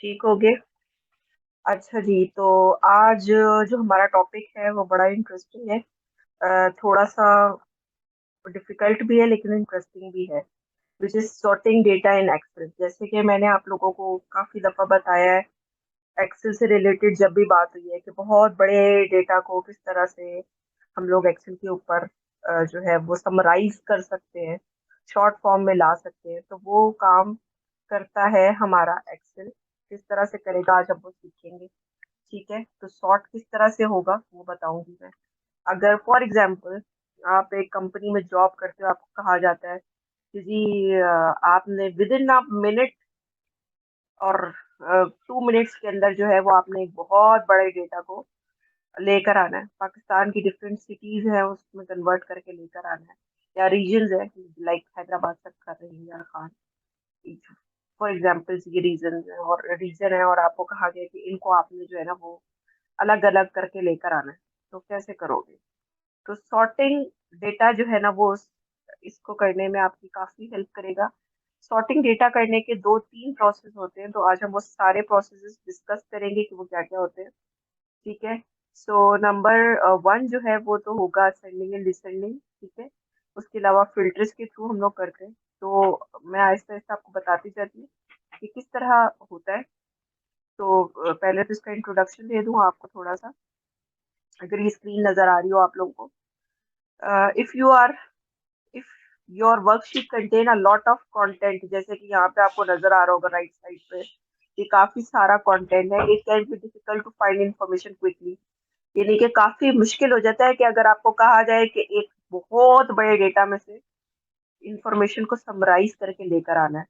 ठीक हो गए। अच्छा जी, तो आज जो हमारा टॉपिक है वो बड़ा इंटरेस्टिंग है। थोड़ा सा डिफिकल्ट भी है लेकिन इंटरेस्टिंग भी है, which is sorting data in Excel. जैसे कि मैंने आप लोगों को काफी दफा बताया है, एक्सेल से रिलेटेड जब भी बात हुई है कि बहुत बड़े डेटा को किस तरह से हम लोग एक्सेल के ऊपर जो है वो समराइज कर सकते हैं, शॉर्ट फॉर्म में ला सकते हैं। तो वो काम करता है हमारा एक्सेल। किस तरह से करेगा आज हम वो सीखेंगे। ठीक है, तो सॉर्ट किस तरह से होगा वो बताऊंगी मैं। अगर फॉर एग्जाम्पल आप एक कंपनी में जॉब करते हो, आपको कहा जाता है कि जी आपने विद इन अ मिनट और 2 मिनट्स के अंदर जो है वो आपने एक बहुत बड़े डेटा को लेकर आना है, पाकिस्तान की डिफरेंट सिटीज है उसमें कन्वर्ट करके लेकर आना है, या रीजन है, लाइक हैदराबाद तक कर रही है या खान। फॉर एग्जाम्पल ये रीजन है और आपको कहा गया कि इनको आपने जो है ना वो अलग अलग करके लेकर आना है। तो कैसे करोगे? तो सॉर्टिंग डेटा जो है ना वो इसको करने में आपकी काफी हेल्प करेगा। सॉर्टिंग डेटा करने के दो तीन प्रोसेस होते हैं, तो आज हम वो सारे प्रोसेसेस डिस्कस करेंगे कि वो क्या क्या होते हैं। ठीक है। सो नंबर वन जो है वो तो होगा असेंडिंग एंड डिसेंडिंग। ठीक है। उसके अलावा फिल्टर्स के थ्रू हम लोग करते हैं। तो मैं आहिस्ता आहिस्ता आपको बताती जाती हूँ कि किस तरह होता है। तो पहले तो इसका इंट्रोडक्शन दे दूँ आपको थोड़ा सा, अगर ये स्क्रीन नजर आ रही हो आप लोगों को। If you are if your worksheet contain a lot of content, जैसे कि यहाँ पे आपको नजर आ रहा होगा राइट साइड पे, ये काफी सारा कंटेंट है। It can be difficult to find information quickly. यानी कि काफी मुश्किल हो जाता है कि अगर आपको कहा जाए कि एक बहुत बड़े डेटा में से इंफॉर्मेशन को समराइज करके लेकर आना है।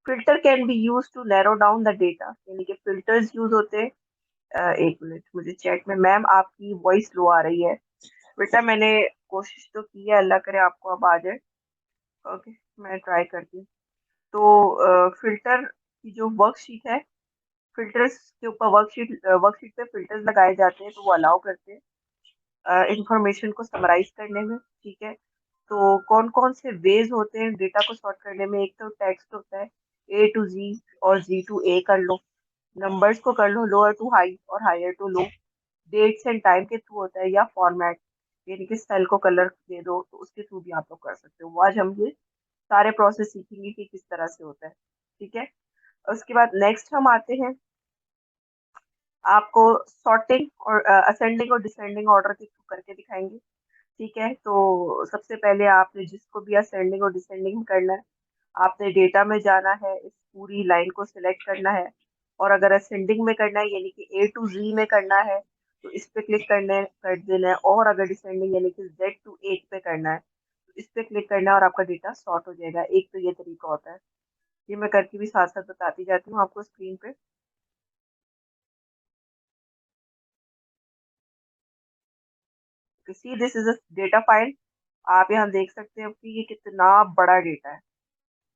Filter can be use to narrow down the data, यानी कि फिल्टर्स यूज होते हैं। एक मिनट, मुझे चैट में मैम आपकी वॉइस लो आ रही है। बेटा मैंने कोशिश तो की है, अल्लाह करे आपको अब आ जाए। ओके, मैं ट्राई करती हूँ। तो फिल्टर की जो वर्कशीट है, फिल्टर्स के ऊपर वर्कशीट पे फिल्टर्स लगाए जाते हैं, तो वो अलाउ करते हैं इंफॉर्मेशन को समराइज करने में। ठीक है। तो कौन कौन से वेज होते हैं डेटा को सॉर्ट करने में? एक तो टेक्स्ट होता है, ए टू जी और जी टू ए कर लो, नंबर्स को कर लो लोअर टू हाई और higher to low, dates and time के थ्रू होता है, या फॉर्मेट यानी कि सेल को कलर दे दो, तो उसके थ्रू भी आप लोग कर सकते हो। वो आज हम ये सारे प्रोसेस सीखेंगे कि किस तरह से होता है। ठीक है। उसके बाद नेक्स्ट हम आते हैं, आपको सॉर्टिंग और असेंडिंग और डिसेंडिंग ऑर्डर के थ्रू करके दिखाएंगे। ठीक है। तो सबसे पहले आपने जिसको भी असेंडिंग और डिसेंडिंग करना है, आपने डेटा में जाना है, इस पूरी लाइन को सिलेक्ट करना है। और अगर असेंडिंग में करना है यानी कि ए टू जी में करना है, तो इस पे क्लिक करने कर देना है। और अगर डिसेंडिंग यानी कि जेड टू एट पे करना है, तो इस पे क्लिक करना है और आपका डेटा सॉर्ट हो जाएगा। एक तो ये तरीका होता है, ये मैं करके भी साथ साथ बताती जाती हूँ आपको स्क्रीन पे। See this is a data file. आप यहाँ देख सकते हो कि ये कितना बड़ा डेटा है।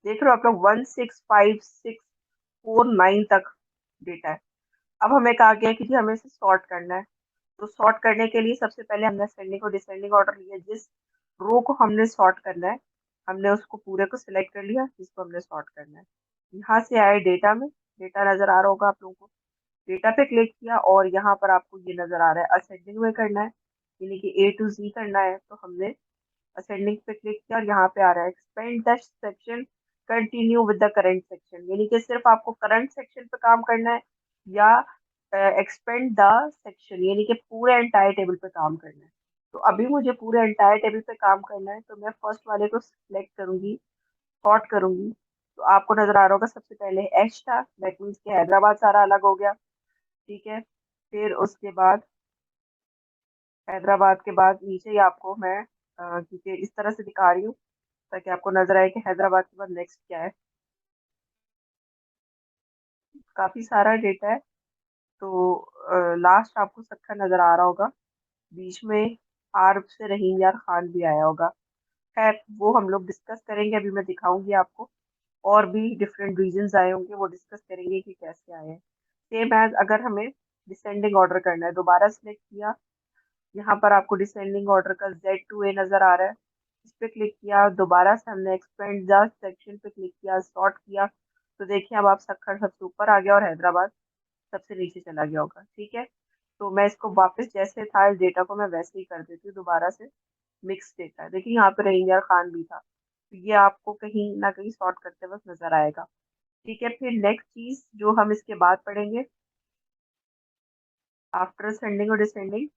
देख रहे हो आप लोग, 165,649 तक डेटा है। अब हमें कहा गया है कि जी हमें इसे सॉर्ट करना है। तो सॉर्ट करने के लिए सबसे पहले हमने असेंडिंग और डिसेंडिंग ऑर्डर लिया। जिस रो को हमने सॉर्ट करना है, हमने उसको पूरे को सिलेक्ट कर लिया जिसको हमने सॉर्ट करना है। यहाँ से आए डेटा में, डेटा नजर आ रहा होगा आप लोगों को, डेटा पे क्लिक किया और यहाँ पर आपको ये नजर आ रहा है असेंडिंग में करना है, यानी कि ए टू जी करना है। तो हमने असेंडिंग पे क्लिक किया और यहाँ पे आ रहा है expand the section, continue with the current section, यानी कि सिर्फ आपको करंट सेक्शन पे काम करना है, या एक्सपेंड द सेक्शन यानी कि पूरे एंटायर टेबल पे काम करना है। तो अभी मुझे पूरे एंटायर टेबल पे काम करना है, तो मैं फर्स्ट वाले को सिलेक्ट करूंगी, सॉर्ट करूंगी। तो आपको नजर आ रहा होगा सबसे पहले एच था, दैट मीन्स कि हैदराबाद सारा अलग हो गया। ठीक है। फिर उसके बाद हैदराबाद के बाद नीचे ही आपको मैं क्योंकि इस तरह से दिखा रही हूँ ताकि आपको नजर आए कि हैदराबाद के बाद नेक्स्ट क्या है। काफी सारा डेटा है। तो लास्ट आपको सक्खर नजर आ रहा होगा, बीच में आर से रहीम यार खान भी आया होगा। खैर वो हम लोग डिस्कस करेंगे, अभी मैं दिखाऊंगी आपको। और भी डिफरेंट रीजंस आए होंगे, वो डिस्कस करेंगे कि कैसे आए हैं। सेम एज अगर हमें डिसेंडिंग ऑर्डर करना है, दोबारा सिलेक्ट किया, यहाँ पर आपको डिसेंडिंग ऑर्डर का जेड टू ए नजर आ रहा है, इस पे क्लिक किया, दोबारा से हमने एक्सपेंड द सेक्शन पे क्लिक किया, सॉर्ट किया। तो देखिए अब आप सक्खर सबसे ऊपर आ गया और हैदराबाद सबसे नीचे चला गया होगा, ठीक है। तो मैं इसको वापस जैसे था इस डेटा को मैं वैसे ही कर देती हूँ दोबारा से। मिक्स डेटा है, देखिए यहाँ पे रहीम खान भी था, तो ये आपको कहीं ना कहीं सॉर्ट करते वक्त नजर आएगा। ठीक है, फिर नेक्स्ट चीज जो हम इसके बाद पढ़ेंगे, आफ्टर सेंडिंग और डिसेंडिंग,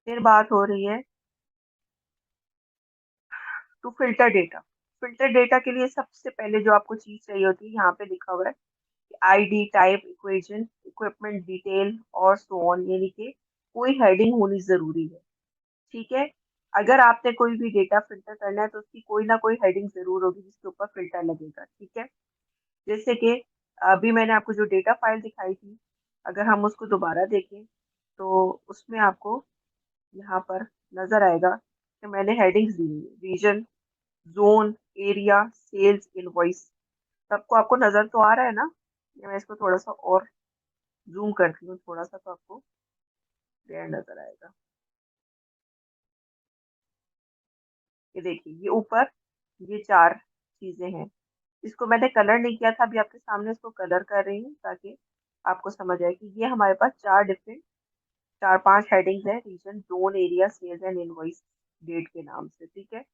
फिर बात हो रही है to filter data. Filter data के लिए सबसे पहले जो आपको चीज चाहिए होती है, यहाँ पे लिखा हुआ है ID, type, equation, equipment detail और सो ऑन, यानी कि कोई हेडिंग होनी जरूरी है। ठीक है, अगर आपने कोई भी डेटा फिल्टर करना है तो उसकी कोई ना कोई हेडिंग जरूर होगी जिसके ऊपर फिल्टर लगेगा। ठीक है, जैसे कि अभी मैंने आपको जो डेटा फाइल दिखाई थी, अगर हम उसको दोबारा देखें तो उसमें आपको यहाँ पर नजर आएगा कि मैंने हेडिंग्स दी हुई है, region, zone, area, sales, invoice. सबको आपको नजर तो आ रहा है ना? ये मैं इसको थोड़ा सा और जूम करती हूँ थोड़ा सा, तो आपको क्लियर नजर आएगा। ये देखिए, ये ऊपर ये चार चीजें हैं। इसको मैंने कलर नहीं किया था, अभी आपके सामने इसको कलर कर रही हूँ ताकि आपको समझ आए कि ये हमारे पास चार डिफरेंट, चार पांच हेडिंग्स है, region, zone, area, sales and invoice, date के नाम से। ठीक है,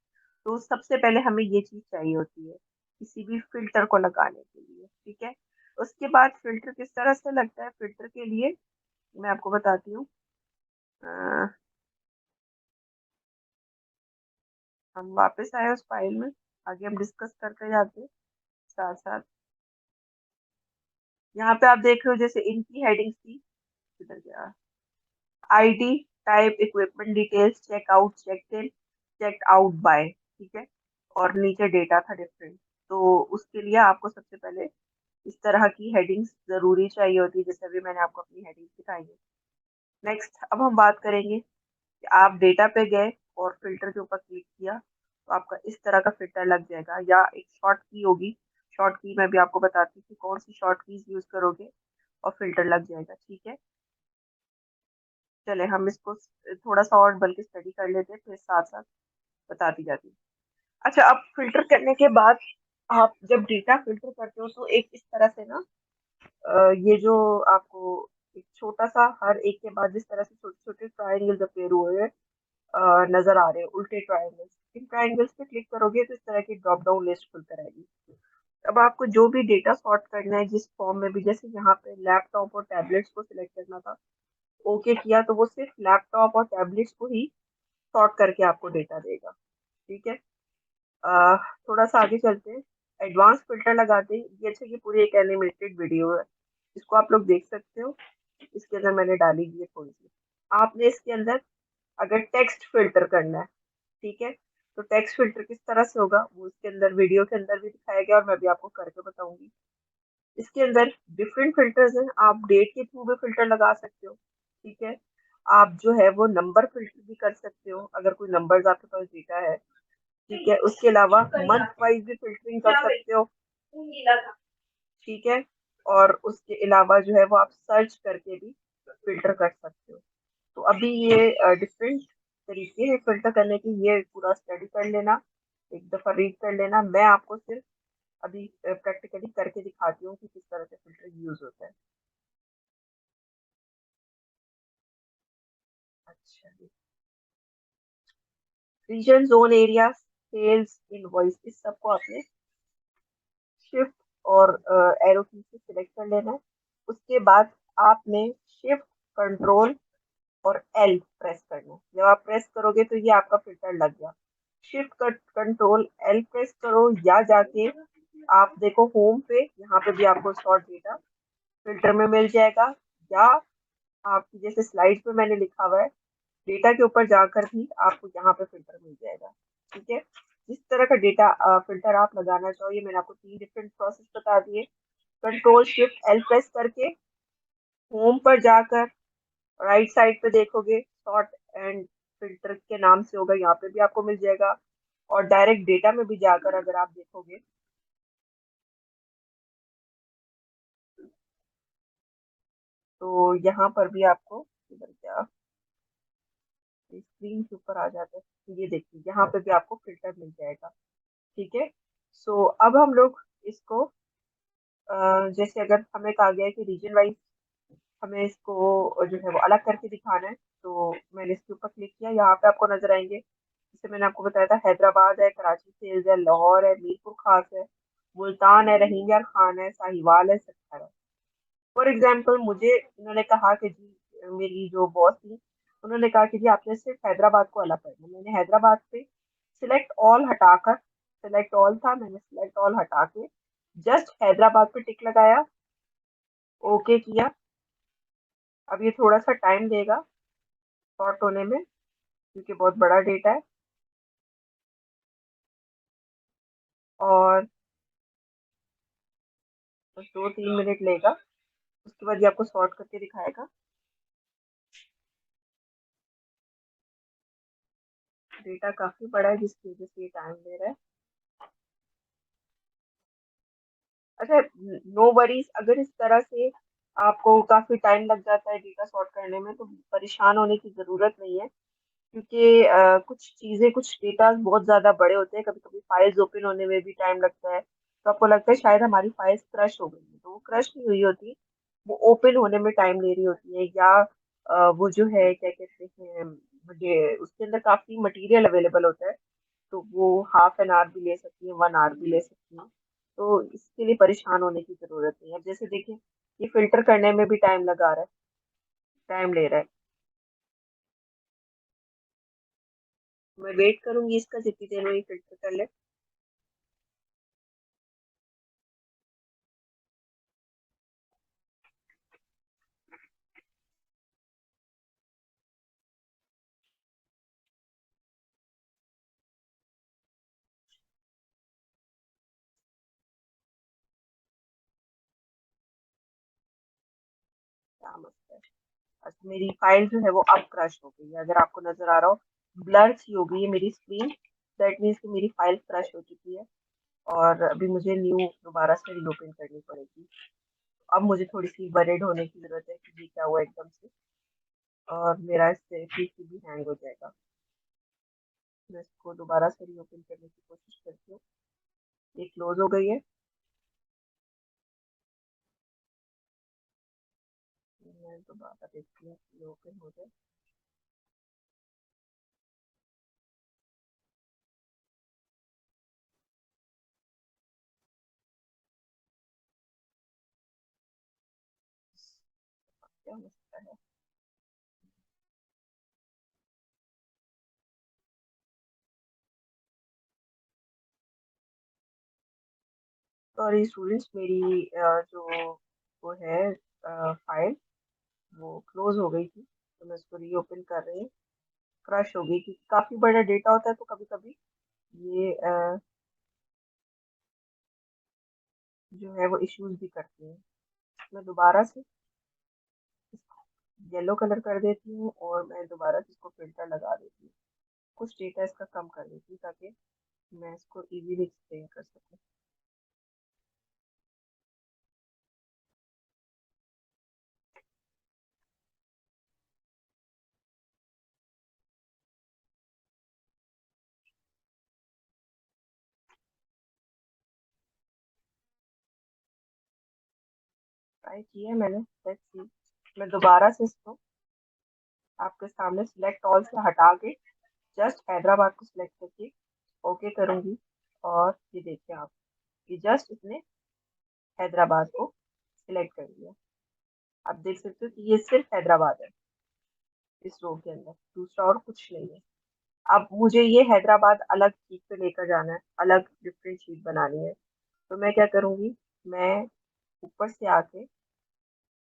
तो सबसे पहले हमें ये चीज चाहिए होती है किसी भी फिल्टर को लगाने के लिए। ठीक है, उसके बाद फिल्टर किस तरह से लगता है, फिल्टर के लिए मैं आपको बताती हूँ। अ, हम वापस आए उस फाइल में, आगे हम डिस्कस करते जाते हैं साथ साथ। यहाँ पे आप देख रहे हो जैसे इनकी हेडिंग्स थी, किधर गया, ID, type, equipment details, checkout, checked in, checked out by. ठीक है, और नीचे डेटा था डिफरेंट। तो उसके लिए आपको सबसे पहले इस तरह की हेडिंग्स जरूरी चाहिए होती है, जैसे अभी मैंने आपको अपनी हेडिंग्स दिखाई है। नेक्स्ट अब हम बात करेंगे कि आप डेटा पे गए और फिल्टर के ऊपर क्लिक किया तो आपका इस तरह का फिल्टर लग जाएगा, या एक शॉर्ट की होगी। शॉर्ट की मैं भी आपको बताती हूँ कि कौन सी शॉर्ट कीज यूज करोगे और फिल्टर लग जाएगा। ठीक है, चले हम इसको थोड़ा सा और बल्कि स्टडी कर लेते हैं, फिर साथ साथ बताती जाती हूँ। अच्छा, अब फिल्टर करने के बाद आप जब डेटा फिल्टर करते हो तो एक इस तरह से ना, ये जो आपको एक छोटा सा हर एक के बाद जिस तरह से छोटे छोटे ट्रायंगल्स अपेयर हुए हैं, नजर आ रहे हैं उल्टे ट्रायंगल्स, इन ट्रायंगल्स पे क्लिक करोगे तो इस तरह की ड्रॉप डाउन लिस्ट खुलकर आएगी। अब आपको जो भी डेटा सॉर्ट करना है जिस फॉर्म में भी, जैसे यहाँ पे लैपटॉप और टैबलेट्स को सिलेक्ट करना था, ओके किया तो वो सिर्फ लैपटॉप और टैबलेट्स को ही सॉर्ट करके आपको डेटा देगा। ठीक है, अ, थोड़ा सा आगे चलते हैं, एडवांस फिल्टर लगाते हैं। ये अच्छा, ये पूरी एक एनिमेटेड वीडियो है, इसको आप लोग देख सकते हो। इसके अंदर मैंने डाली हुई है थोड़ी सी। आपने इसके अंदर अगर टेक्स्ट फिल्टर करना है, ठीक है, तो टेक्स्ट फिल्टर किस तरह से होगा वो इसके अंदर वीडियो के अंदर भी दिखाया गया और मैं भी आपको करके बताऊंगी। इसके अंदर डिफरेंट फिल्टर्स हैं, आप डेट के थ्रू भी फिल्टर लगा सकते हो। ठीक है, आप जो है वो नंबर फिल्टर भी कर सकते हो अगर कोई नंबर्स आपके पास डेटा है। ठीक है, उसके अलावा मंथ वाइज भी फिल्टरिंग कर सकते हो। ठीक है, और उसके अलावा जो है वो आप सर्च करके भी फिल्टर कर सकते हो। तो अभी ये डिफरेंट तरीके हैं फिल्टर करने की, ये पूरा स्टडी कर लेना, एक दफा रीड कर लेना। मैं आपको सिर्फ अभी प्रैक्टिकली करके दिखाती हूँ कि किस तरह से फिल्टर यूज होता है। अच्छा, region, zone, area, sales, invoice, इस सबको आपने शिफ्ट और एरो की से सिलेक्ट कर लेना है। उसके बाद आपने शिफ्ट, कंट्रोल और एल प्रेस करना है। जब आप प्रेस करोगे तो ये आपका फिल्टर लग गया। शिफ्ट कंट्रोल एल प्रेस करो, या जाके आप देखो होम पे, यहाँ पे भी आपको शॉर्ट डेटा फिल्टर में मिल जाएगा, या आपकी जैसे स्लाइड पे मैंने लिखा हुआ है डेटा के ऊपर जाकर भी आपको यहाँ पे फिल्टर मिल जाएगा। ठीक है, जिस तरह का डेटा फिल्टर आप लगाना चाहो, ये मैंने आपको तीन डिफरेंट प्रोसेस बता दिए। कंट्रोल शिफ्ट एल प्रेस करके होम पर जाकर राइट साइड पे देखोगे सॉर्ट एंड फिल्टर के नाम से होगा, यहाँ पे भी आपको मिल जाएगा। और डायरेक्ट डेटा में भी जाकर अगर आप देखोगे तो यहाँ पर भी आपको इधर क्या स्क्रीन के ऊपर आ जाता है, तो ये देखिए यहाँ पे भी आपको फिल्टर मिल जाएगा। ठीक है। सो अब हम लोग इसको जैसे अगर हमें कहा गया है कि रीजन वाइज हमें इसको जो है वो अलग करके दिखाना है, तो मैंने इसके ऊपर क्लिक किया। यहाँ पे आपको नजर आएंगे, जैसे मैंने आपको बताया था, हैदराबाद है, कराची सेल्स है, लाहौर है, मीरपुर खास है, मुल्तान है, रोहिंग्या खान है, साहिवाल है, सत्तर है। फॉर एग्जाम्पल मुझे इन्होंने कहा कि जी, मेरी जो बॉस थी उन्होंने कहा कि जी आपने सिर्फ हैदराबाद को अलग करना है। मैंने हैदराबाद पे सिलेक्ट ऑल हटाकर, सिलेक्ट ऑल था, मैंने सिलेक्ट ऑल हटा के जस्ट हैदराबाद पे टिक लगाया, ओके किया। अब ये थोड़ा सा टाइम देगा सॉर्ट होने में, क्योंकि बहुत बड़ा डेटा है, और बस 2-3 मिनट लेगा। उसके बाद ये आपको सॉर्ट करके दिखाएगा। डेटा काफी बड़ा है जिसकी वजह से ये टाइम ले रहा है। अच्छा, नो वरीज, अगर इस तरह से आपको काफी टाइम लग जाता है डेटा सॉर्ट करने में, तो परेशान होने की जरूरत नहीं है। क्योंकि कुछ चीजें, कुछ डेटा बहुत ज्यादा बड़े होते हैं, कभी कभी फाइल्स ओपन होने में भी टाइम लगता है, तो आपको लगता है शायद हमारी फाइल्स क्रश हो गई है, तो वो क्रश नहीं हुई होती, वो ओपन होने में टाइम ले रही होती है। या वो जो है क्या कहते हैं, उसके अंदर काफी मटेरियल अवेलेबल होता है, तो वो हाफ एन आवर भी ले सकती है, 1 आवर भी ले सकती है। तो इसके लिए परेशान होने की जरूरत नहीं है। अब जैसे देखिए, ये फिल्टर करने में भी टाइम लगा रहा है, टाइम ले रहा है। मैं वेट करूंगी इसका जितनी देर में ये फिल्टर कर ले। क्या मस्त है। अच्छा, मेरी फाइल जो है वो अब क्रश हो गई है, अगर आपको नजर आ रहा हो, ब्लर सी हो गई है मेरी स्क्रीन। दैट मीन्स कि मेरी फाइल क्रश हो चुकी है, और अभी मुझे न्यू दोबारा से रीओपन करनी पड़ेगी। अब मुझे थोड़ी सी वरीड होने की जरूरत है कि ये क्या हुआ एकदम से, और मेरा इससे पीसी भी हैंग हो जाएगा। मैं इसको दोबारा से रीओपन करने की कोशिश करती हूँ। ये क्लोज हो गई है। मैं दोबारा देखती हूँ कि ओपन हो जाए। क्या मसला है। सॉरी स्टूडेंट्स, मेरी जो वो है फाइल, वो क्लोज हो गई थी, तो मैं इसको रीओपन कर रही हूँ। क्रश हो गई, क्योंकि काफी बड़ा डेटा होता है, तो कभी कभी ये जो है वो इश्यूज भी करती है। मैं दोबारा से इसको येलो कलर कर देती हूँ, और मैं दोबारा से इसको फिल्टर लगा देती हूँ। कुछ डेटा इसका कम कर देती हूँ, ताकि मैं इसको इजीली एक्सप्लेन कर सकूँ। ट्राई किया मैंने, लेट्स सी। मैं दोबारा से इसको आपके सामने सिलेक्ट ऑल से हटा के जस्ट हैदराबाद को सिलेक्ट करके ओके करूंगी, और ये देखिए आप, ये जस्ट इसने हैदराबाद को सिलेक्ट कर लिया। आप देख सकते हो कि ये सिर्फ हैदराबाद है इस रो के अंदर, दूसरा और कुछ नहीं है। अब मुझे ये हैदराबाद अलग शीट पे लेकर जाना है, अलग डिफरेंट शीट बनानी है। तो मैं क्या करूंगी, मैं ऊपर से आके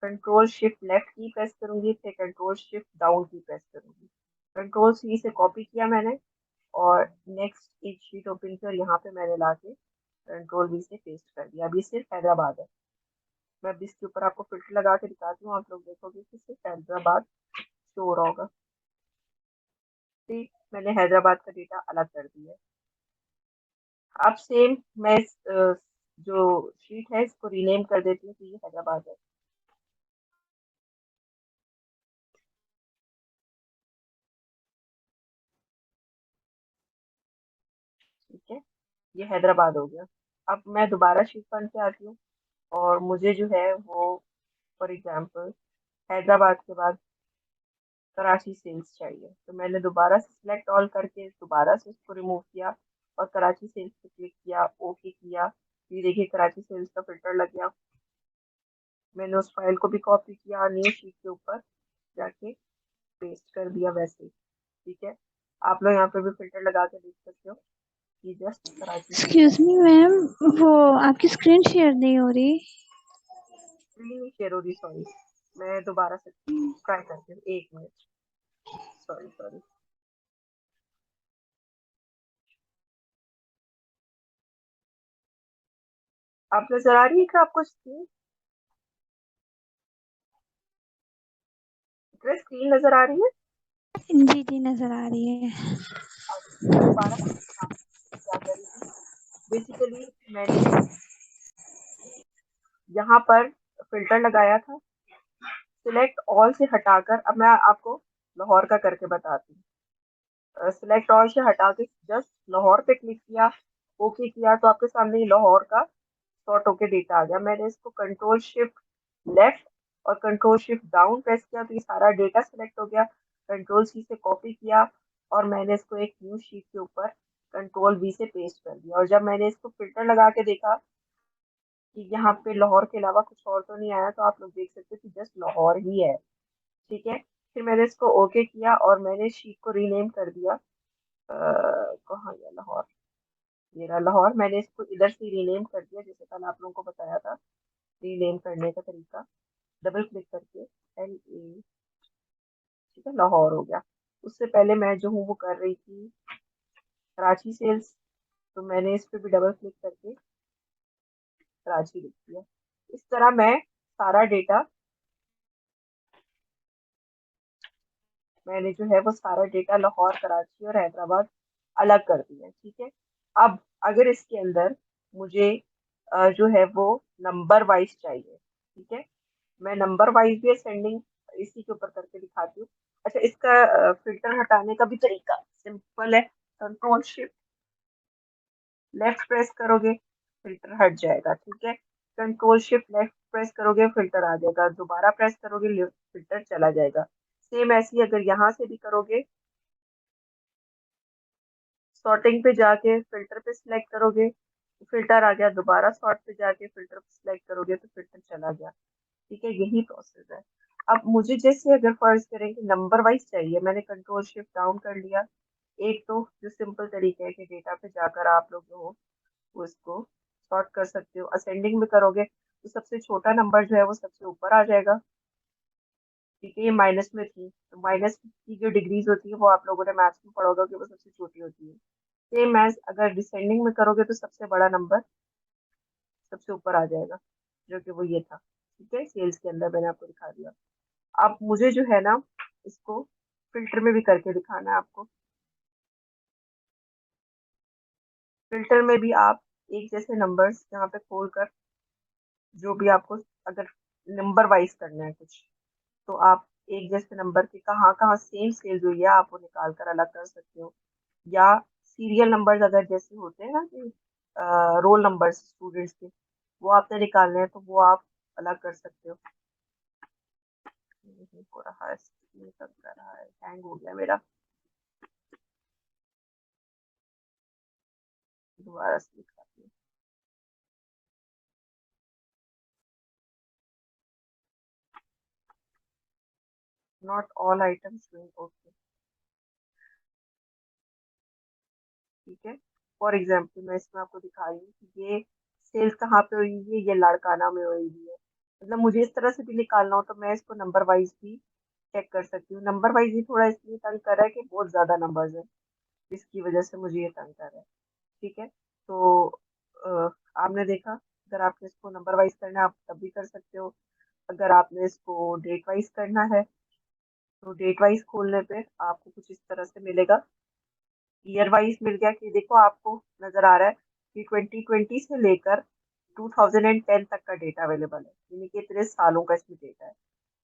कंट्रोल शिफ्ट लेफ्ट की प्रेस करूंगी, फिर कंट्रोल शिफ्ट डाउन की प्रेस करूंगी। कंट्रोल सी से कॉपी किया मैंने, और नेक्स्ट एक शीट ओपन कर यहाँ पे मैंने ला के कंट्रोल वी से पेस्ट कर दिया। अभी सिर्फ हैदराबाद है। मैं अभी इसके ऊपर आपको फिल्टर लगा के दिखाती हूँ, आप लोग देखोगे कि सिर्फ हैदराबाद शो हो रहा होगा। ठीक, मैंने हैदराबाद का डेटा अलग कर दिया है। अब सेम मैं इस जो शीट है इसको रीनेम कर देती हूँ कि ये हैदराबाद है। ठीक है, ये हैदराबाद हो गया। अब मैं दोबारा शीट वन पे आती हूँ और मुझे जो है वो फॉर एग्जांपल हैदराबाद के बाद कराची सेल्स चाहिए, तो मैंने दोबारा से सिलेक्ट ऑल करके दोबारा से उसको रिमूव किया और कराची सेल्स पे क्लिक किया, ओके किया। ये देखिए कराची सेल्स का फिल्टर लग गया। मैंने उस फाइल को भी कॉपी किया, न्यू शीट के ऊपर जाके पेस्ट कर दिया वैसे ही। ठीक है, आप लोग यहाँ पे भी फिल्टर लगा के देख सकते हो कि just Karachi sales excuse me ma'am, वो आपकी स्क्रीन शेयर नहीं हो रही। स्क्रीन नहीं शेयर हो रही, सॉरी। मैं दोबारा से ट्राई करती हूँ, 1 मिनट। Sorry sorry. आप नजर आ रही है क्या आपको स्क्रीन? स्क्रीन नजर आ रही है? जी जी नजर आ रही है। अच्छा, मैं दोबारा से क्या कर रही थी, बेसिकली मैंने यहाँ पर फिल्टर लगाया था, सिलेक्ट ऑल से हटाकर। अब मैं आपको लाहौर का करके बताती हूँ। सिलेक्ट ऑल से हटा के जस्ट लाहौर पे क्लिक किया, ओके किया, तो आपके सामने ये लाहौर का शॉर्ट होके डेटा आ गया। मैंने इसको कंट्रोल शिफ्ट लेफ्ट और कंट्रोल शिफ्ट डाउन प्रेस किया तो ये सारा डेटा सेलेक्ट हो गया। कंट्रोल सी से कॉपी किया और मैंने इसको एक न्यू शीट के ऊपर कंट्रोल वी से पेस्ट कर दिया। और जब मैंने इसको फिल्टर लगा के देखा कि यहाँ पे लाहौर के अलावा कुछ और तो नहीं आया, तो आप लोग देख सकते हो कि जस्ट लाहौर ही है। ठीक है, फिर मैंने इसको ओके किया और मैंने शीट को रीनेम कर दिया। कहाँ गया लाहौर? ये रहा लाहौर। मैंने इसको इधर से रीनेम कर दिया जैसे कल आप लोगों को बताया था रीनेम करने का तरीका, डबल क्लिक करके LA। ठीक है, लाहौर हो गया। उससे पहले मैं जो हूँ वो कर रही थी कराची सेल्स, तो मैंने इस पे भी डबल क्लिक करके कराची लिख दिया। इस तरह मैं सारा डेटा, मैंने जो है वो सारा डेटा लाहौर, कराची और हैदराबाद अलग कर दिया। ठीक है, अब अगर इसके अंदर मुझे जो है वो नंबर वाइज चाहिए, ठीक है, मैं नंबर वाइज भी असेंडिंग इसी के ऊपर करके दिखाती हूँ। अच्छा, इसका फिल्टर हटाने का भी तरीका सिंपल है। कंट्रोल शिफ्ट लेफ्ट प्रेस करोगे फिल्टर हट जाएगा। ठीक है, कंट्रोल शिफ्ट लेफ्ट प्रेस करोगे फिल्टर आ जाएगा, दोबारा प्रेस करोगे फिल्टर चला जाएगा। सेम ऐसे ही अगर यहाँ से भी करोगे, सॉर्टिंग पे जाके फिल्टर पे सिलेक्ट करोगे फिल्टर आ गया, दोबारा सॉर्ट पे जाके फिल्टर पे सिलेक्ट करोगे तो फिल्टर चला गया। ठीक है, यही प्रोसेस है। अब मुझे जैसे अगर फर्ज करें कि नंबर वाइज चाहिए, मैंने कंट्रोल शिफ्ट डाउन कर लिया। एक तो जो सिंपल तरीका है कि डेटा पे जाकर आप लोग जो हो वो इसको सॉर्ट कर सकते हो। असेंडिंग में करोगे तो सबसे छोटा नंबर जो है वो सबसे ऊपर आ जाएगा। ठीक है, ये माइनस में थी तो माइनस की जो डिग्रीज होती है वो आप लोगों ने मैथ्स में पढ़ा होगा कि वो सबसे छोटी होती है। सेम एज अगर डिसेंडिंग में करोगे तो सबसे बड़ा नंबर सबसे ऊपर आ जाएगा, जो कि वो ये था। ठीक है, सेल्स के अंदर मैंने आपको दिखा दिया। अब मुझे जो है ना इसको फिल्टर में भी करके दिखाना है आपको। फिल्टर में भी आप एक जैसे नंबर्स यहाँ पे खोल कर जो भी आपको, अगर नंबर वाइज करना है कुछ, तो आप एक जैसे नंबर के कहाँ कहाँ सेम सेल्स हुई है आप वो निकाल कर अलग कर सकते हो। या सीरियल नंबर्स अगर जैसे होते हैं ना कि रोल नंबर्स स्टूडेंट्स के, वो आपने निकालने हैं तो वो आप अलग कर सकते हो। नहीं हो रहा है, ये सब कर रहा है, हैंग हो गया मेरा। दोबारा से दिखाती हूँ। Not all items okay. ठीक है, फॉर एग्जाम्पल मैं इसमें आपको दिखा रही हूँ कि ये सेल्स कहाँ पे हुई है, ये लाड़काना में हुई है। मतलब मुझे इस तरह से भी निकालना हो तो मैं इसको नंबर वाइज भी चेक कर सकती हूँ। नंबर वाइज ही थोड़ा इसलिए तंग कर रहा है कि बहुत ज्यादा नंबर्स है, जिसकी वजह से मुझे ये तंग कर रहा है। ठीक है, तो आपने देखा, अगर आपने इसको नंबर वाइज करना है आप तब भी कर सकते हो। अगर आपने इसको डेट वाइज करना है तो डेट वाइज खोलने पे आपको कुछ इस तरह से मिलेगा। ईयर वाइज मिल गया कि देखो आपको नजर आ रहा है कि 2020 से लेकर 2010 तक का डेटा अवेलेबल है, यानी कि इतने सालों का इसमें डेटा है।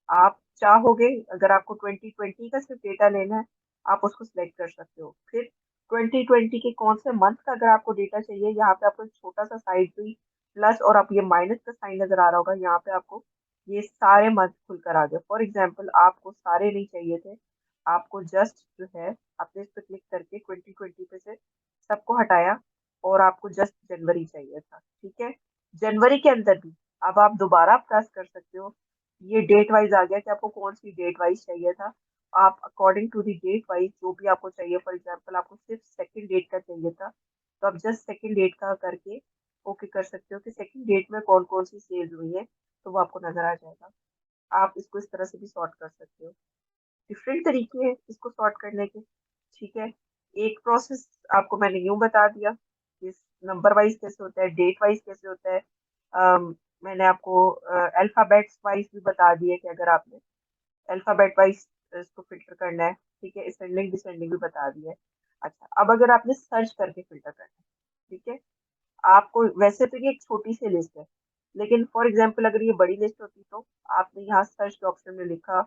आप चाहोगे अगर आपको 2020 का सिर्फ डेटा लेना है, आप उसको सिलेक्ट कर सकते हो। फिर 2020 के कौन से मंथ का अगर आपको डेटा चाहिए, यहाँ पे आपको एक छोटा सा साइड भी प्लस और आप ये माइनस का साइन नजर आ रहा होगा, यहाँ पे आपको ये सारे मंथ खुलकर आ गए। फॉर एग्जाम्पल आपको सारे नहीं चाहिए थे, आपको जस्ट जो है आपने इस पे क्लिक करके 2020 पे से सबको हटाया और आपको जस्ट जनवरी चाहिए था, ठीक है। जनवरी के अंदर भी अब आप दोबारा प्रेस कर सकते हो, ये डेट वाइज आ गया कि आपको कौन सी डेट वाइज चाहिए था। आप according to the date wise जो भी आपको चाहिए, फॉर एग्जांपल आपको सिर्फ सेकंड डेट का चाहिए था, तो आप जस्ट सेकंड डेट का करके ओके कर सकते हो कि सेकंड डेट में कौन कौन सी सेल्स हुई है, तो वो आपको नजर आ जाएगा। आप इसको इस तरह से भी सॉर्ट कर सकते हो। डिफरेंट तरीके हैं इसको सॉर्ट करने के, ठीक है। एक प्रोसेस आपको मैंने यूं बता दिया, इस नंबर वाइज कैसे होता है, डेट वाइज कैसे होता है। मैंने आपको अल्फाबेट्स वाइज भी बता दिया कि अगर आपने अल्फाबेट वाइज इसको फिल्टर करना है, ठीक है। असेंडिंग डिसेंडिंग भी बता दिया है। अच्छा, अब अगर आपने सर्च करके फिल्टर करना है, ठीक है, आपको वैसे तो ये एक छोटी सी लिस्ट है, लेकिन फॉर एग्जाम्पल अगर ये बड़ी लिस्ट होती तो आपने यहाँ सर्च के ऑप्शन में लिखा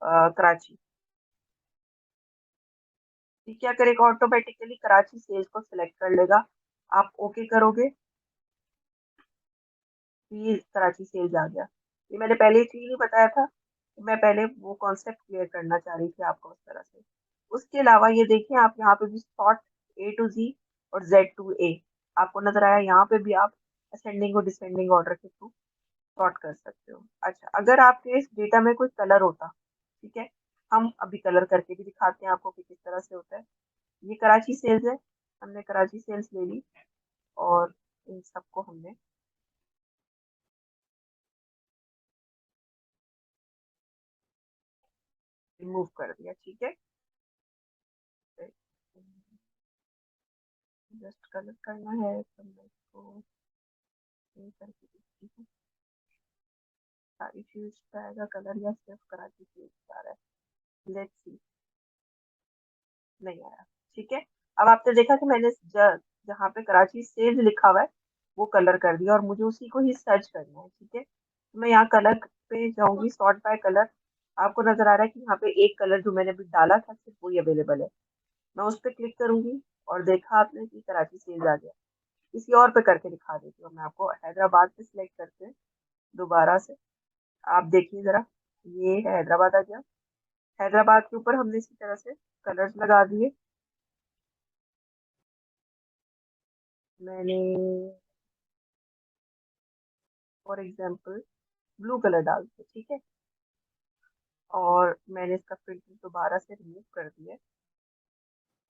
कराची, ये क्या करेगा, ऑटोमेटिकली कराची सेल्स को सिलेक्ट कर लेगा। आप ओके करोगे, ये कराची सेल्स आ गया। ये मैंने पहले इसलिए नहीं बताया था, मैं पहले वो कॉन्सेप्ट क्लियर करना चाह रही थी आपको उस तरह से। उसके अलावा ये देखिए आप यहाँ पे भी सॉर्ट ए टू जी और जेड टू ए आपको नजर आया, यहाँ पे भी आप असेंडिंग और डिसेंडिंग ऑर्डर के थ्रू सॉर्ट कर सकते हो। अच्छा, अगर आपके इस डेटा में कोई कलर होता, ठीक है, हम अभी कलर करके भी दिखाते हैं आपको कि किस तरह से होता है। ये कराची सेल्स है, हमने कराची सेल्स ले ली और इन सबको हमने रिमूव कर दिया, ठीक है। जस्ट कलर करना है तो मैं इसको ये करके देखती हूँ, सारी चीज पे आएगा कलर या सिर्फ कराची चीज आ रहा है, लेट्स सी। नहीं आया, ठीक है। अब आपने देखा कि मैंने जहाँ पे कराची सेल्स लिखा हुआ है वो कलर कर दिया और मुझे उसी को ही सर्च करना है, ठीक है। तो मैं यहाँ कलर पे जाऊंगी, सॉर्ट बाय कलर। आपको नजर आ रहा है कि यहाँ पे एक कलर जो मैंने अभी डाला था सिर्फ वही अवेलेबल है। मैं उस पर क्लिक करूंगी और देखा आपने कि कराची सेल्स आ गया। किसी और पे करके दिखा देती हूँ मैं आपको, हैदराबाद पे सिलेक्ट करते हैं दोबारा से। आप देखिए जरा, ये है हैदराबाद आ गया। हैदराबाद के ऊपर हमने इसी तरह से कलर्स लगा दिए। मैंने फॉर एग्जाम्पल ब्लू कलर डाल दिया, ठीक है। और मैंने इसका फिल्टर दोबारा से रिमूव कर दिया।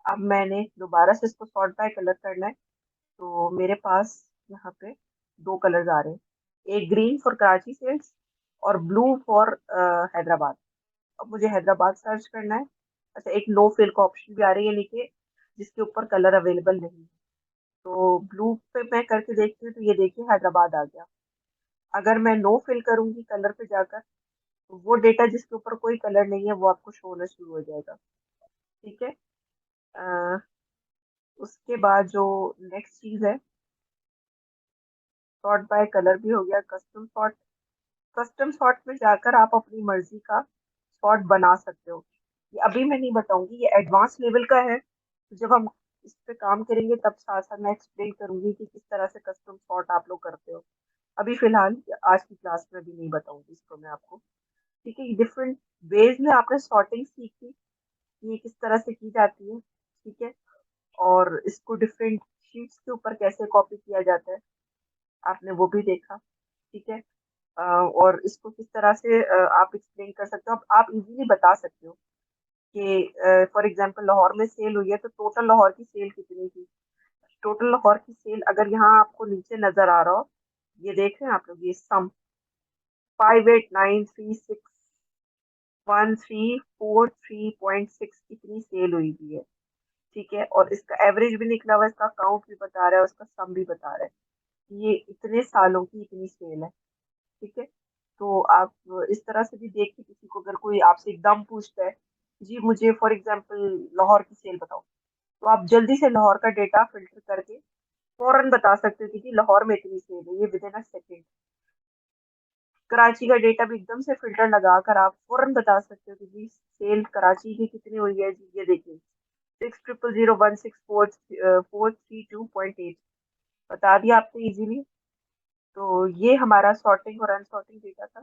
अब मैंने दोबारा से इसको सॉर्ट बाय कलर करना है, तो मेरे पास यहाँ पे दो कलर्स आ रहे हैं, एक ग्रीन फॉर कराची सेल्स और ब्लू फॉर हैदराबाद। अब मुझे हैदराबाद सर्च करना है। अच्छा, एक नो फिल का ऑप्शन भी आ रही है नीचे जिसके ऊपर कलर अवेलेबल नहीं है, तो ब्लू पे मैं करके देखती हूँ, तो ये देखिए हैदराबाद आ गया। अगर मैं नो फिल करूंगी कलर पे जाकर, तो वो डेटा जिसके ऊपर कोई कलर नहीं है वो आपको शो होना शुरू हो जाएगा, ठीक है। अ, उसके बाद जो नेक्स्ट चीज है, सॉर्ट बाय कलर भी हो गया, कस्टम सॉर्ट। कस्टम सॉर्ट में जाकर आप अपनी मर्जी का सॉर्ट बना सकते हो। ये अभी मैं नहीं बताऊंगी, ये एडवांस लेवल का है, तो जब हम इस पे काम करेंगे तब साथ साथ मैं एक्सप्लेन करूंगी कि किस तरह से कस्टम सॉर्ट आप लोग करते हो। अभी फिलहाल आज की क्लास में भी नहीं बताऊंगी इसको मैं आपको, ठीक है। डिफरेंट वेज में आपने सॉर्टिंग सीखी, ये किस तरह से की जाती है, ठीक है। और इसको डिफरेंट शीट्स के ऊपर कैसे कॉपी किया जाता है आपने वो भी देखा, ठीक है। और इसको किस तरह से आप एक्सप्लेन कर सकते हो, आप इजीली बता सकते हो कि फॉर एग्जांपल लाहौर में सेल हुई है तो टोटल लाहौर की सेल कितनी थी। टोटल लाहौर की सेल अगर यहाँ आपको नीचे नजर आ रहा हो, ये देख रहे हैं आप लोग, ये सम 5893613436 इतनी सेल हुई भी है, ठीक है। और इसका एवरेज भी निकला हुआ है, इसका अकाउंट भी बता रहा है, उसका सम भी बता रहा है, ये इतने सालों की इतनी सेल है, ठीक है। तो आप इस तरह से भी देख के किसी को अगर कोई आपसे एकदम पूछता है, जी मुझे फॉर एग्जांपल लाहौर की सेल बताओ, तो आप जल्दी से लाहौर का डेटा फिल्टर करके फौरन बता सकते हो कि जी लाहौर में इतनी सेल है, ये with in a second. Karachi का डेटा भी एकदम से फिल्टर लगाकर आप फौरन बता सकते हो कि जी सेल कराची की कितनी हुई है, जी ये देखिए। 600016432.8 बता दिया आपने इजीली। तो ये हमारा सॉर्टिंग और अनसॉर्टिंग डेटा था।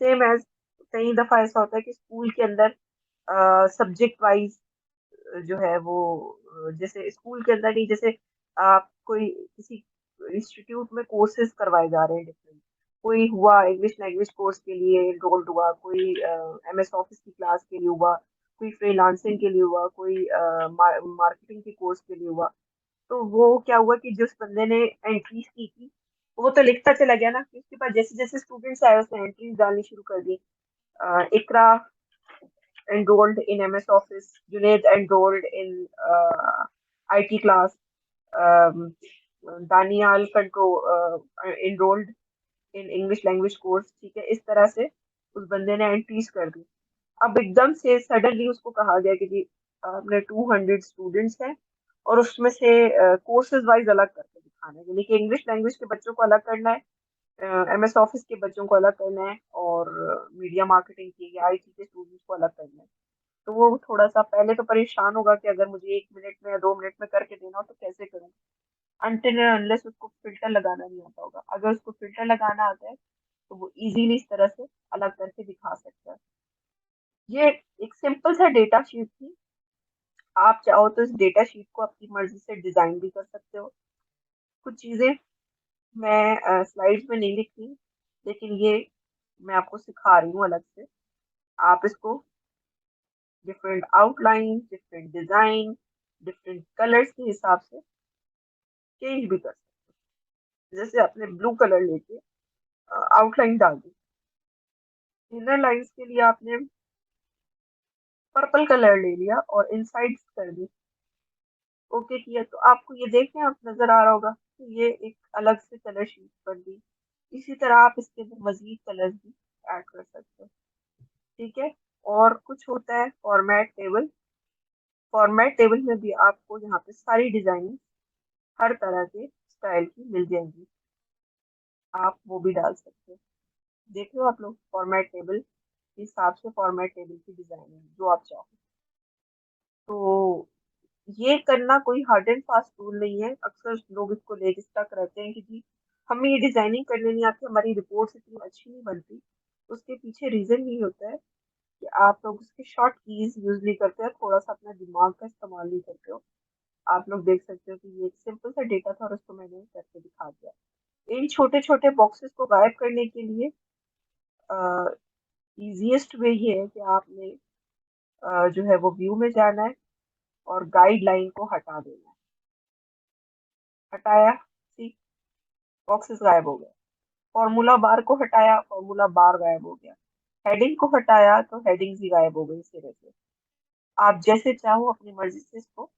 सेम एज कई दफा ऐसा होता है कि स्कूल के अंदर सब्जेक्ट वाइज जो है वो जैसे स्कूल के अंदर ही, जैसे आप कोई किसी इंस्टीट्यूट में कोर्सेज करवाए जा रहे हैं डिफरेंट, कोई हुआ इंग्लिश लैंग्वेज कोर्स के लिए एनरोल्ड हुआ, कोई एमएस ऑफिस की क्लास के लिए हुआ, कोई फ्रीलांसिंग के लिए हुआ, कोई मार्केटिंग के कोर्स के लिए हुआ। तो वो क्या हुआ कि जिस बंदे ने एंट्रीज की थी वो तो लिखता चला गया ना, कि उसके पास जैसे जैसे स्टूडेंट्स आए उसने एंट्रीज डालनी शुरू कर दी। इकरा enrolled in MS Office, Junaid enrolled in IT class, um, Daniel enrolled in English language course. ठीक है, इस तरह से उस बंदे ने एंट्रीज कर दी। अब एकदम से सडनली उसको कहा गया कि जी आपने 200 स्टूडेंट्स हैं और उसमें से कोर्सेज वाइज अलग करके दिखाना है, यानी कि इंग्लिश लैंग्वेज के बच्चों को अलग करना है, एमएस ऑफिस के बच्चों को अलग करना है, और मीडिया मार्केटिंग के या आईटी के स्टूडेंट्स को अलग करना है। तो वो थोड़ा सा पहले तो परेशान होगा कि अगर मुझे 1 मिनट में या 2 मिनट में करके देना हो तो कैसे करूँ, अनटिल अनलेस उसको फिल्टर लगाना नहीं आता होगा। अगर उसको फिल्टर लगाना आता है तो वो इजीली इस तरह से अलग करके दिखा सकता है। ये एक सिंपल सा डेटा शीट थी। आप चाहो तो इस डेटा शीट को अपनी मर्जी से डिजाइन भी कर सकते हो। कुछ चीजें मैं स्लाइड्स में नहीं लिखी, लेकिन ये मैं आपको सिखा रही हूँ अलग से। आप इसको different outline, different design, different colours के हिसाब से चेंज भी कर सकते हो। जैसे आपने ब्लू कलर लेके आउटलाइन डाल दी, इनर लाइंस के लिए आपने पर्पल कलर ले लिया और इनसाइड कर दी, ओके किया, तो आपको ये देखने आप नजर आ रहा होगा कि ये एक अलग से कलर शीट बन गई। इसी तरह आप इसके अंदर मजीद कलर्स भी ऐड कर सकते हो। ठीक है। और कुछ होता है फॉर्मेट टेबल। फॉर्मेट टेबल में भी आपको यहाँ पे सारी डिजाइन हर तरह के स्टाइल की मिल जाएंगी, आप वो भी डाल सकते हो। देख लो आप लोग, फॉर्मेट टेबल के हिसाब से फॉर्मेट टेबल की डिजाइन है जो आप चाहो। तो ये करना कोई हार्ड एंड फास्ट रूल नहीं है। अक्सर लोग इसको लेके स्टक रहते हैं कि जी हमें ये डिजाइनिंग करने नहीं आती, हमारी रिपोर्ट्स इतनी अच्छी नहीं बनती। उसके पीछे रीजन यही होता है कि आप लोग उसके शॉर्ट कीज यूज नहीं करते हो, थोड़ा सा अपना दिमाग का इस्तेमाल नहीं करते हो। आप लोग देख सकते हो कि ये एक सिंपल सा डेटा था और उसको मैंने करके दिखा दिया। इन छोटे छोटे बॉक्सेस को गायब करने के लिए इजीएस्ट वे ये है कि आपने जो है वो व्यू में जाना है और गाइडलाइन को हटा देना है। हटाया, सी बॉक्सेस गायब हो गए। फॉर्मूला बार को हटाया, फॉर्मूला बार गायब हो गया। हेडिंग को हटाया तो हेडिंग्स भी गायब हो गई सिरे से। आप जैसे चाहो अपनी मर्जी से इसको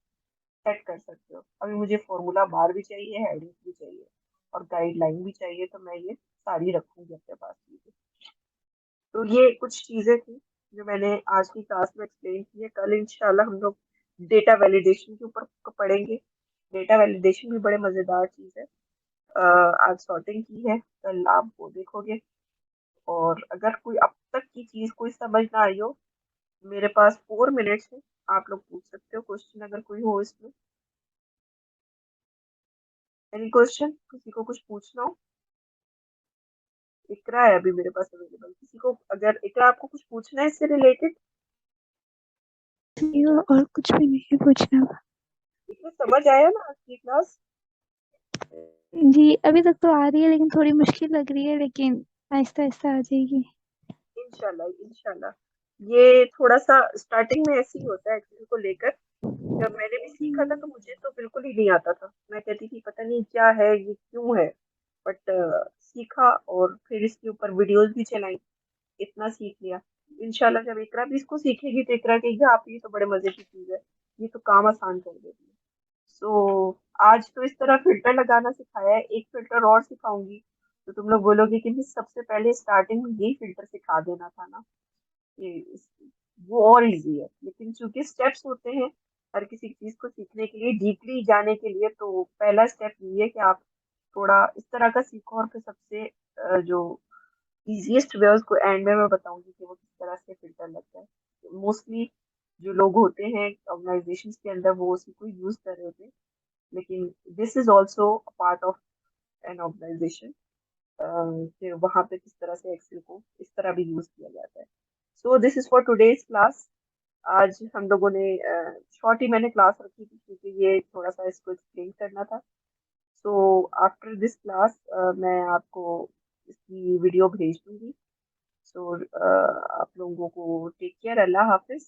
सेट कर सकते हो। अभी मुझे फॉर्मूला बार भी चाहिए, हेडिंग्स भी चाहिए और गाइडलाइन भी चाहिए, तो मैं ये सारी रखूंगी अपने पास चीजें। तो ये कुछ चीजें थी जो मैंने आज की क्लास में एक्सप्लेन की है। कल इंशाल्लाह हम लोग डेटा वैलिडेशन के ऊपर पढ़ेंगे। डेटा वैलिडेशन भी बड़े मजेदार चीज है। आज सॉर्टिंग की है, कल आप वो देखोगे। और अगर कोई अब तक की चीज कोई समझ ना आई हो, मेरे पास 4 मिनट्स है, आप लोग पूछ सकते हो क्वेश्चन अगर कोई हो इसमें। एनी क्वेश्चन, किसी को कुछ पूछना हो? इकरा है अभी मेरे पास अवेलेबल, किसी को अगर इकरा आपको कुछ पूछना है इससे रिलेटेड? और कुछ भी नहीं पूछना। इसमें समझ आया ना आज की क्लास? जी अभी तक तो आ रही है लेकिन थोड़ी मुश्किल लग रही है, लेकिन आहिस्ता आहिस्ता आ जाएगी। इंशाल्लाह इंशाल्लाह। ये थोड़ा सा स्टार्टिंग में ऐसे ही होता है एक्सेल को लेकर। जब मैंने भी सीखा था तो मुझे तो बिल्कुल ही नहीं आता था, मैं कहती थी पता नहीं क्या है ये क्यों है। बट सीखा और फिर इसके ऊपर वीडियोस भी चलाई, इतना सीख लिया। इंशाल्लाह जब इकरा भी इसको सीखेगी तो इकरा कहेगी आप ये तो बड़े मजे की चीज है, ये तो काम आसान कर देती है। सो आज तो इस तरह फिल्टर लगाना सिखाया है, एक फिल्टर और सिखाऊंगी तो तुम लोग बोलोगे कि नहीं सबसे पहले स्टार्टिंग में यही फिल्टर सिखा देना था ना। ये वो और इजी है, लेकिन चूंकि स्टेप्स होते हैं हर किसी चीज को सीखने के लिए, डीपली जाने के लिए, तो पहला स्टेप ये है कि आप थोड़ा इस तरह का सीखो और फिर सबसे जो इजीएस्ट वे उसको एंड में मैं बताऊंगी कि वो किस तरह से फिल्टर लगता है। मोस्टली जो लोग होते हैं ऑर्गेनाइजेशन के अंदर वो उसी को यूज कर रहे होते हैं, लेकिन this is also part of an organisation, कि वहाँ पे किस तरह से एक्सेल को इस तरह भी यूज किया जाता है। So this is for today's class. आज हम लोगों ने शॉर्ट ही मैंने क्लास रखी थी क्योंकि ये थोड़ा सा इसको एक्सप्लेन करना था। सो आफ्टर दिस क्लास मैं आपको इसकी वीडियो भेज दूंगी। सो आप लोगों को टेक केयर, अल्लाह हाफिज।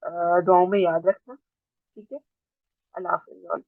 दुआओं में याद रखना। ठीक है, अल्लाह हाफिज।